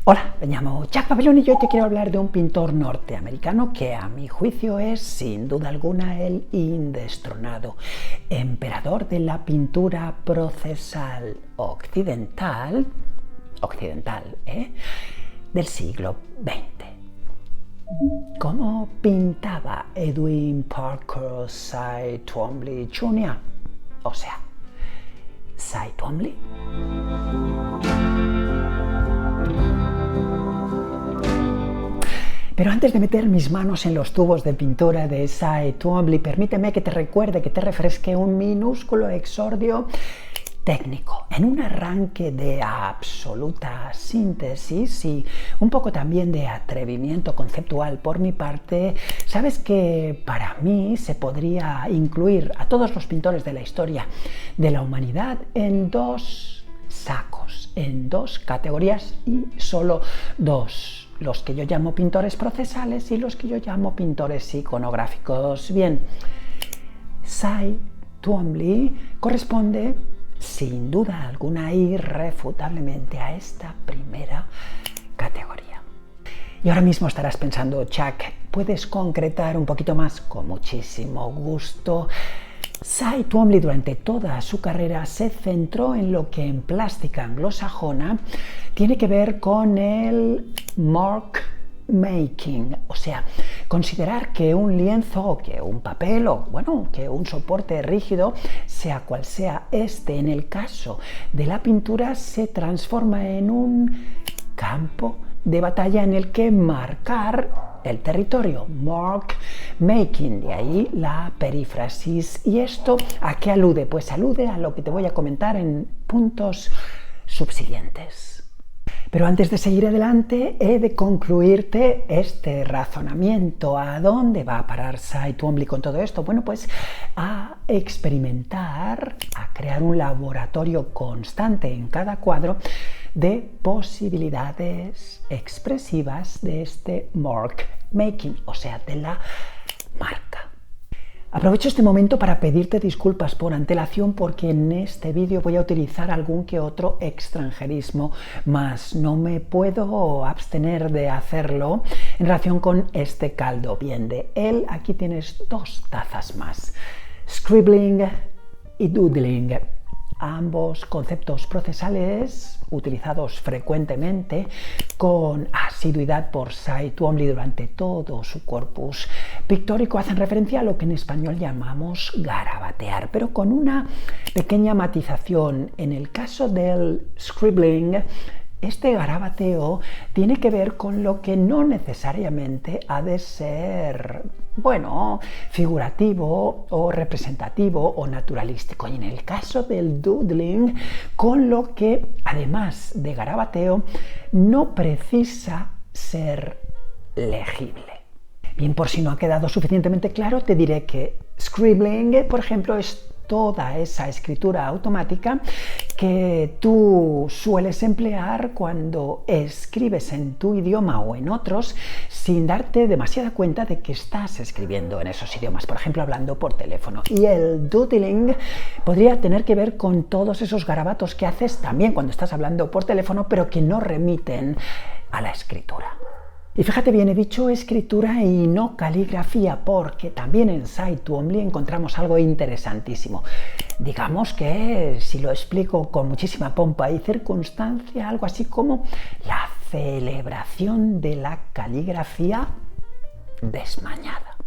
Hola, me llamo Jack Papelón y hoy te quiero hablar de un pintor norteamericano que a mi juicio es sin duda alguna el indestronado emperador de la pintura procesal occidental, del siglo XX. ¿Cómo pintaba Edwin Parker Cy Twombly Jr.? O sea, Cy Twombly. Pero antes de meter mis manos en los tubos de pintura de Cy Twombly, permíteme que te recuerde, que te refresque un minúsculo exordio técnico, en un arranque de absoluta síntesis y un poco también de atrevimiento conceptual por mi parte. Sabes que para mí se podría incluir a todos los pintores de la historia de la humanidad en dos sacos, en dos categorías y solo dos. Los que yo llamo pintores procesales y los que yo llamo pintores iconográficos. Bien, Cy Twombly corresponde sin duda alguna irrefutablemente a esta primera categoría. Y ahora mismo estarás pensando, Chuck, ¿puedes concretar un poquito más? Con muchísimo gusto. Cy Twombly durante toda su carrera se centró en lo que en plástica anglosajona tiene que ver con el mark making, o sea, considerar que un lienzo o que un papel o bueno, que un soporte rígido, sea cual sea este, en el caso de la pintura, se transforma en un campo de batalla en el que marcar el territorio, mark making, de ahí la perífrasis. ¿Y esto a qué alude? Pues alude a lo que te voy a comentar en puntos subsiguientes. Pero antes de seguir adelante, he de concluirte este razonamiento. ¿A dónde va a parar Cy Twombly con todo esto? Bueno, pues a experimentar, a crear un laboratorio constante en cada cuadro de posibilidades expresivas de este mark making, o sea, de la marca. Aprovecho este momento para pedirte disculpas por antelación porque en este vídeo voy a utilizar algún que otro extranjerismo, mas no me puedo abstener de hacerlo en relación con este caldo. Bien, de él aquí tienes 2 tazas más. Scribbling y doodling. Ambos conceptos procesales utilizados frecuentemente con asiduidad por Cy Twombly durante todo su corpus pictórico hacen referencia a lo que en español llamamos garabatear, pero con una pequeña matización. En el caso del scribbling, este garabateo tiene que ver con lo que no necesariamente ha de ser, bueno, figurativo o representativo o naturalístico. Y en el caso del doodling, con lo que, además de garabateo, no precisa ser legible. Bien, por si no ha quedado suficientemente claro, te diré que scribbling, por ejemplo, es toda esa escritura automática que tú sueles emplear cuando escribes en tu idioma o en otros sin darte demasiada cuenta de que estás escribiendo en esos idiomas, por ejemplo hablando por teléfono. Y el doodling podría tener que ver con todos esos garabatos que haces también cuando estás hablando por teléfono, pero que no remiten a la escritura. Y fíjate bien, he dicho escritura y no caligrafía, porque también en Cy Twombly encontramos algo interesantísimo. Digamos que, si lo explico con muchísima pompa y circunstancia, algo así como la celebración de la caligrafía desmañada.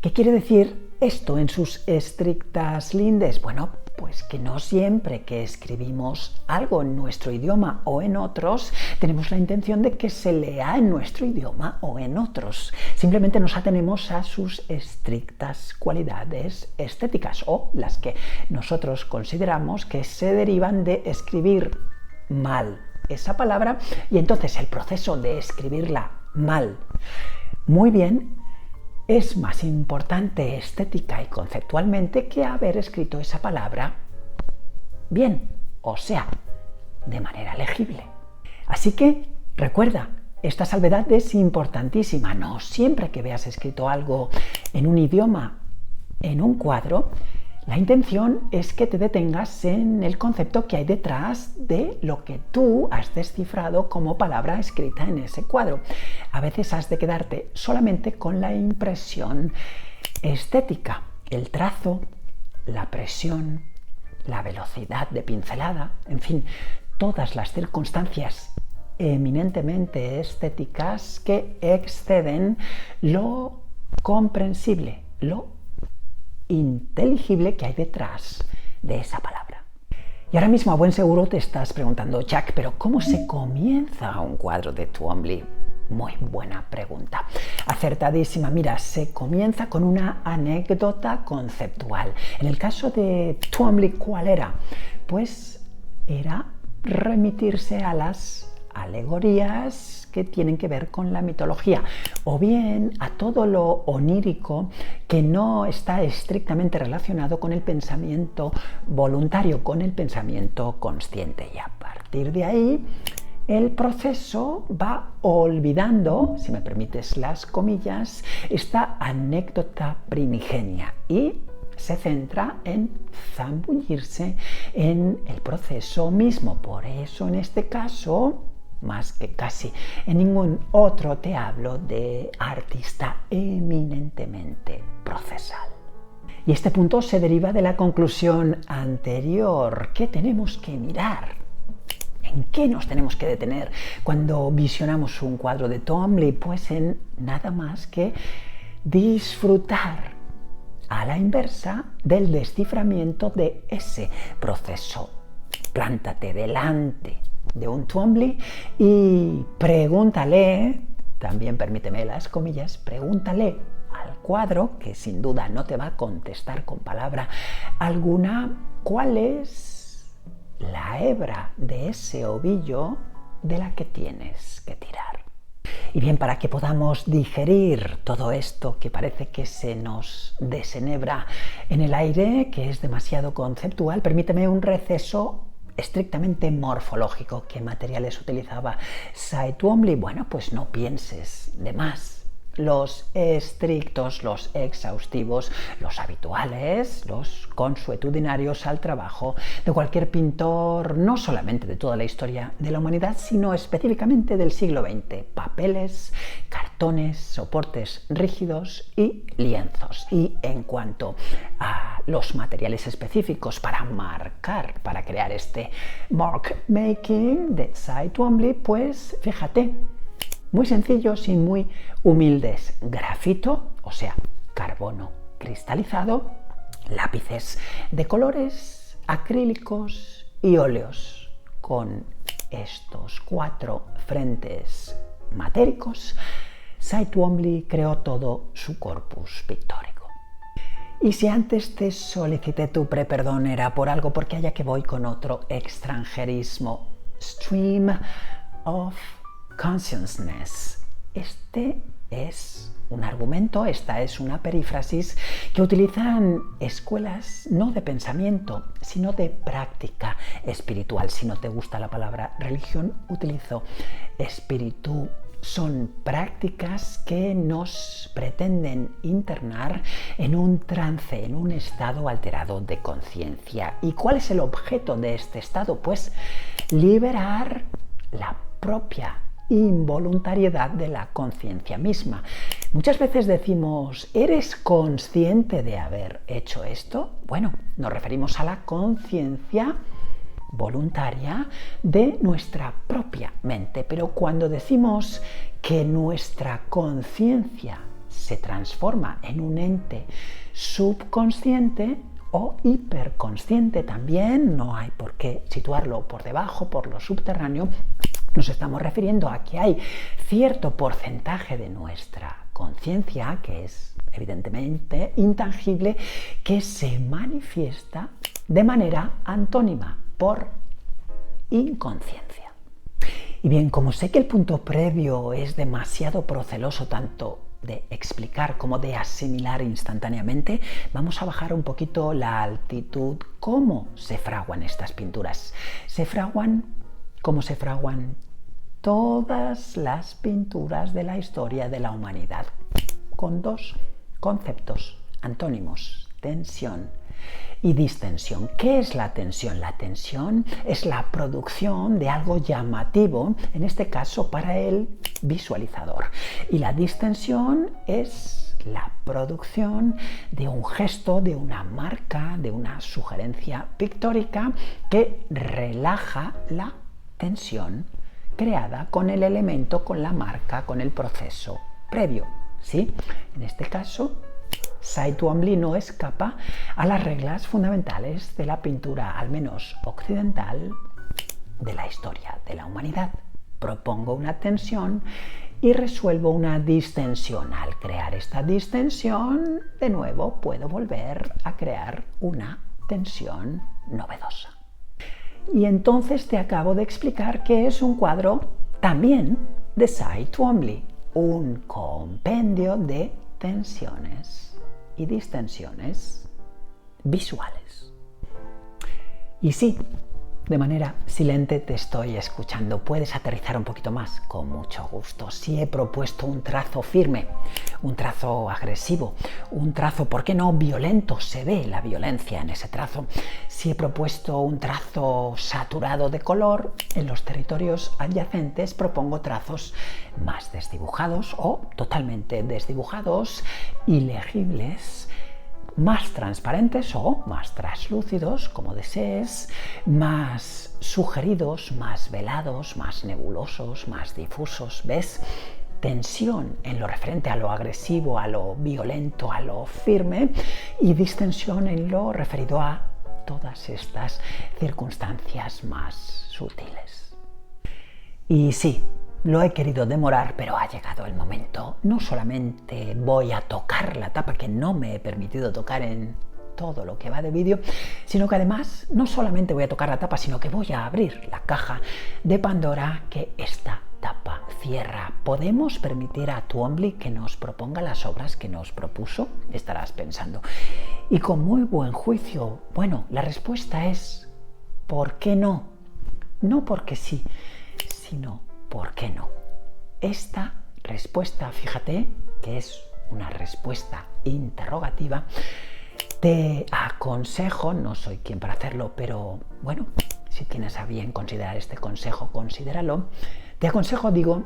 ¿Qué quiere decir esto en sus estrictas lindes? Bueno, pues que no siempre que escribimos algo en nuestro idioma o en otros, tenemos la intención de que se lea en nuestro idioma o en otros. Simplemente nos atenemos a sus estrictas cualidades estéticas o las que nosotros consideramos que se derivan de escribir mal esa palabra y entonces el proceso de escribirla mal muy bien es más importante estética y conceptualmente que haber escrito esa palabra bien, o sea, de manera legible. Así que recuerda, esta salvedad es importantísima. No siempre que veas escrito algo en un idioma, en un cuadro, La intención es que te detengas en el concepto que hay detrás de lo que tú has descifrado como palabra escrita en ese cuadro. A veces has de quedarte solamente con la impresión estética, el trazo, la presión, la velocidad de pincelada, en fin, todas las circunstancias eminentemente estéticas que exceden lo comprensible, lo inteligible que hay detrás de esa palabra. Y ahora mismo a buen seguro te estás preguntando, Jack, pero ¿cómo se comienza un cuadro de Twombly? Muy buena pregunta. Acertadísima. Mira, se comienza con una anécdota conceptual. En el caso de Twombly, ¿cuál era? Pues era remitirse a las alegorías que tienen que ver con la mitología, o bien a todo lo onírico que no está estrictamente relacionado con el pensamiento voluntario, con el pensamiento consciente. Y a partir de ahí, el proceso va olvidando, si me permites las comillas, esta anécdota primigenia y se centra en zambullirse en el proceso mismo. Por eso, en este caso, más que casi en ningún otro, te hablo de artista eminentemente procesal. Y este punto se deriva de la conclusión anterior. ¿Qué tenemos que mirar? ¿En qué nos tenemos que detener cuando visionamos un cuadro de Twombly? Pues en nada más que disfrutar a la inversa del desciframiento de ese proceso. Plántate delante de un Twombly y pregúntale, también permíteme las comillas, pregúntale al cuadro, que sin duda no te va a contestar con palabra alguna, cuál es la hebra de ese ovillo de la que tienes que tirar. Y bien, para que podamos digerir todo esto que parece que se nos desenhebra en el aire, que es demasiado conceptual, permíteme un receso estrictamente morfológico. ¿Qué materiales utilizaba Cy Twombly? Bueno, pues no pienses de más. Los estrictos, los exhaustivos, los habituales, los consuetudinarios al trabajo de cualquier pintor, no solamente de toda la historia de la humanidad, sino específicamente del siglo XX. Papeles, cartones, soportes rígidos y lienzos. Y en cuanto a los materiales específicos para marcar, para crear este mark making de Cy Twombly, pues fíjate, muy sencillos y muy humildes. Grafito, o sea, carbono cristalizado, lápices de colores, acrílicos y óleos. Con estos 4 frentes matéricos, Cy Twombly creó todo su corpus pictórico. Y si antes te solicité tu preperdón era por algo, porque allá que voy con otro extranjerismo. Stream of Consciousness. Este es un argumento, esta es una perífrasis que utilizan escuelas no de pensamiento, sino de práctica espiritual. Si no te gusta la palabra religión, utilizo espíritu. Son prácticas que nos pretenden internar en un trance, en un estado alterado de conciencia. ¿Y cuál es el objeto de este estado? Pues liberar la propia involuntariedad de la conciencia misma. Muchas veces decimos, ¿eres consciente de haber hecho esto? Bueno, nos referimos a la conciencia voluntaria de nuestra propia mente, pero cuando decimos que nuestra conciencia se transforma en un ente subconsciente o hiperconsciente también, no hay por qué situarlo por debajo, por lo subterráneo, nos estamos refiriendo a que hay cierto porcentaje de nuestra conciencia, que es evidentemente intangible, que se manifiesta de manera antónima por inconsciencia. Y bien, como sé que el punto previo es demasiado proceloso tanto de explicar como de asimilar instantáneamente, vamos a bajar un poquito la altitud. ¿Cómo se fraguan estas pinturas? Se fraguan como se fraguan todas las pinturas de la historia de la humanidad, con 2 conceptos antónimos: tensión y distensión. ¿Qué es la tensión? La tensión es la producción de algo llamativo, en este caso para el visualizador. Y la distensión es la producción de un gesto, de una marca, de una sugerencia pictórica que relaja la tensión creada con el elemento, con la marca, con el proceso previo. ¿Sí? En este caso, Cy Twombly no escapa a las reglas fundamentales de la pintura, al menos occidental, de la historia de la humanidad. Propongo una tensión y resuelvo una distensión. Al crear esta distensión, de nuevo puedo volver a crear una tensión novedosa. Y entonces te acabo de explicar que es un cuadro también de Cy Twombly, un compendio de tensiones y distensiones visuales. Y sí, de manera silente te estoy escuchando. ¿Puedes aterrizar un poquito más? Con mucho gusto. Si he propuesto un trazo firme, un trazo agresivo, un trazo, ¿por qué no violento? Se ve la violencia en ese trazo. Si he propuesto un trazo saturado de color, en los territorios adyacentes propongo trazos más desdibujados o totalmente desdibujados, ilegibles, más transparentes o más translúcidos, como desees, más sugeridos, más velados, más nebulosos, más difusos. ¿Ves? Tensión en lo referente a lo agresivo, a lo violento, a lo firme, y distensión en lo referido a todas estas circunstancias más sutiles. Y sí, lo he querido demorar, pero ha llegado el momento. No solamente voy a tocar la tapa, que no me he permitido tocar en todo lo que va de vídeo, sino que además no solamente voy a tocar la tapa, sino que voy a abrir la caja de Pandora que esta tapa cierra. ¿Podemos permitir a Twombly que nos proponga las obras que nos propuso? Estarás pensando. Y con muy buen juicio, bueno, la respuesta es ¿por qué no? No porque sí, sino ¿por qué no? Esta respuesta, fíjate que es una respuesta interrogativa, te aconsejo, no soy quien para hacerlo, pero bueno, si tienes a bien considerar este consejo, considéralo. Te aconsejo, digo,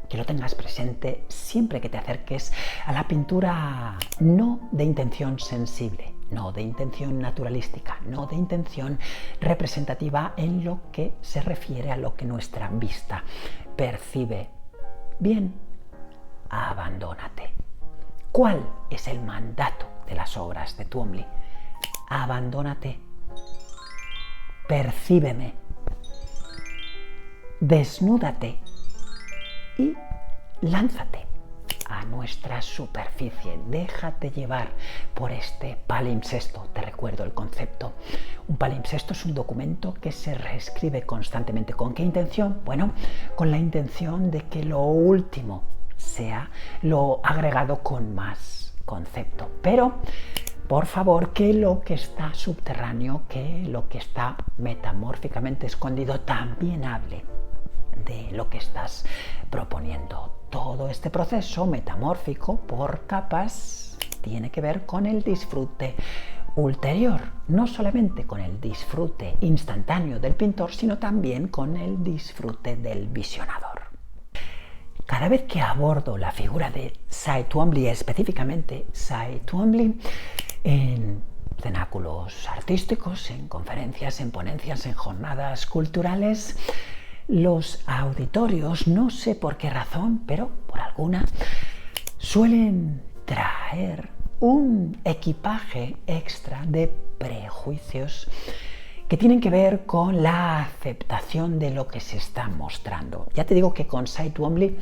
que lo tengas presente siempre que te acerques a la pintura, no de intención sensible, no de intención naturalística, no de intención representativa en lo que se refiere a lo que nuestra vista percibe. Bien, abandónate. ¿Cuál es el mandato de las obras de Twombly? Abandónate. Percíbeme. Desnúdate y lánzate a nuestra superficie. Déjate llevar por este palimpsesto. Te recuerdo el concepto. Un palimpsesto es un documento que se reescribe constantemente. ¿Con qué intención? Bueno, con la intención de que lo último sea lo agregado con más concepto. Pero, por favor, que lo que está subterráneo, que lo que está metamórficamente escondido, también hable de lo que estás proponiendo. Todo este proceso metamórfico por capas tiene que ver con el disfrute ulterior, no solamente con el disfrute instantáneo del pintor, sino también con el disfrute del visionador. Cada vez que abordo la figura de Cy Twombly, específicamente Cy Twombly, en cenáculos artísticos, en conferencias, en ponencias, en jornadas culturales, los auditorios, no sé por qué razón, pero por alguna, suelen traer un equipaje extra de prejuicios que tienen que ver con la aceptación de lo que se está mostrando. Ya te digo que con Cy Twombly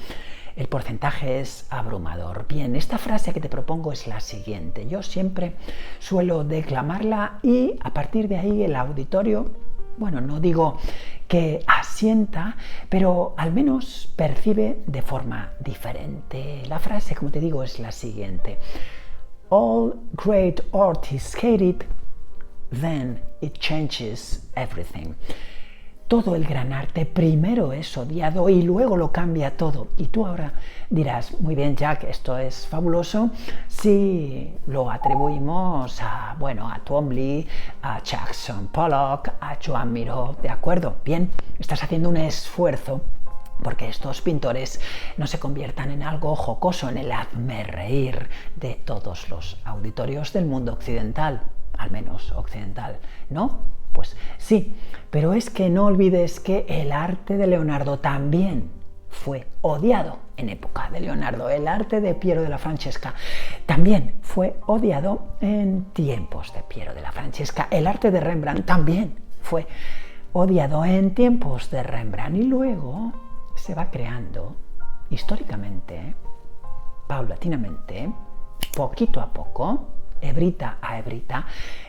el porcentaje es abrumador. Bien, esta frase que te propongo es la siguiente. Yo siempre suelo declamarla y a partir de ahí el auditorio, bueno, no digo que asienta, pero al menos percibe de forma diferente. La frase, como te digo, es la siguiente. All great artists hate it, then it changes everything. todo el gran arte primero es odiado y luego lo cambia todo. Y tú ahora dirás, muy bien Jack, esto es fabuloso si lo atribuimos a Twombly, a Jackson Pollock, a Joan Miró, ¿de acuerdo? Bien, estás haciendo un esfuerzo porque estos pintores no se conviertan en algo jocoso, en el hazmerreír de todos los auditorios del mundo occidental, al menos occidental, ¿no? Pues sí, pero es que no olvides que el arte de Leonardo también fue odiado en época de Leonardo. El arte de Piero della Francesca también fue odiado en tiempos de Piero della Francesca. El arte de Rembrandt también fue odiado en tiempos de Rembrandt. Y luego se va creando históricamente, paulatinamente, poquito a poco, hebrita a hebrita,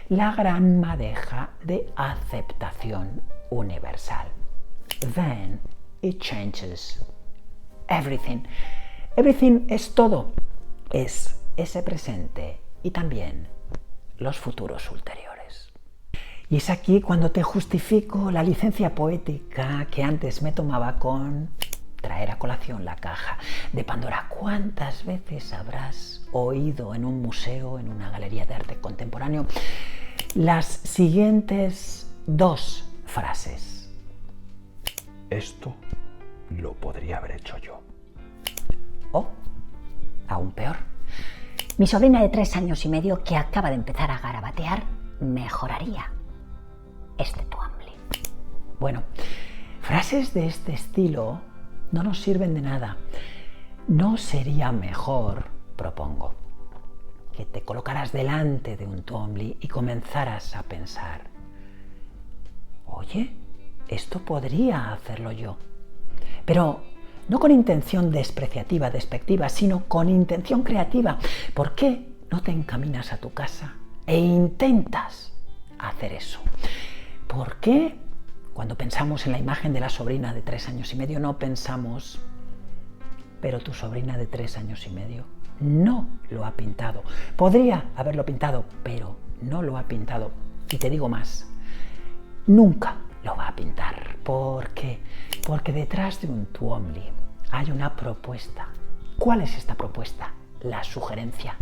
la gran madeja de aceptación universal. Then it changes everything. Everything es todo, es ese presente y también los futuros ulteriores. Y es aquí cuando te justifico la licencia poética que antes me tomaba con traer a colación la caja de Pandora. ¿Cuántas veces habrás oído en un museo, en una galería de arte contemporáneo, las siguientes dos frases? Esto lo podría haber hecho yo. O, aún peor, mi sobrina de 3 años y medio que acaba de empezar a garabatear mejoraría este Twombly. Bueno, frases de este estilo no nos sirven de nada. ¿No sería mejor, propongo, que te colocaras delante de un Twombly y comenzaras a pensar, oye, esto podría hacerlo yo? Pero no con intención despreciativa, despectiva, sino con intención creativa. ¿Por qué no te encaminas a tu casa e intentas hacer eso? ¿Por qué cuando pensamos en la imagen de la sobrina de 3 años y medio no pensamos, pero tu sobrina de 3 años y medio no lo ha pintado? Podría haberlo pintado, pero no lo ha pintado. Y te digo más, nunca lo va a pintar. ¿Por qué? Porque detrás de un Twombly hay una propuesta. ¿Cuál es esta propuesta? La sugerencia.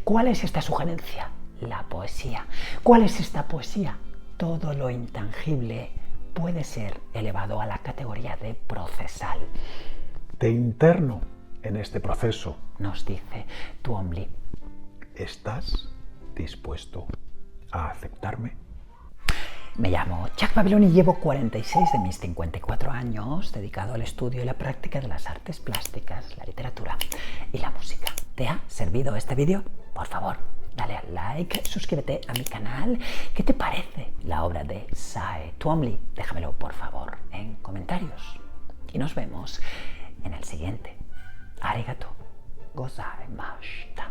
¿Cuál es esta sugerencia? La poesía. ¿Cuál es esta poesía? Todo lo intangible puede ser elevado a la categoría de procesal. Te interno en este proceso, nos dice Twombly. ¿Estás dispuesto a aceptarme? Me llamo Jack Babilón y llevo 46 de mis 54 años dedicado al estudio y la práctica de las artes plásticas, la literatura y la música. ¿Te ha servido este vídeo? Por favor, dale al like, suscríbete a mi canal. ¿Qué te parece la obra de Cy Twombly? Déjamelo por favor en comentarios. Y nos vemos en el siguiente. Arigato gozaimashita.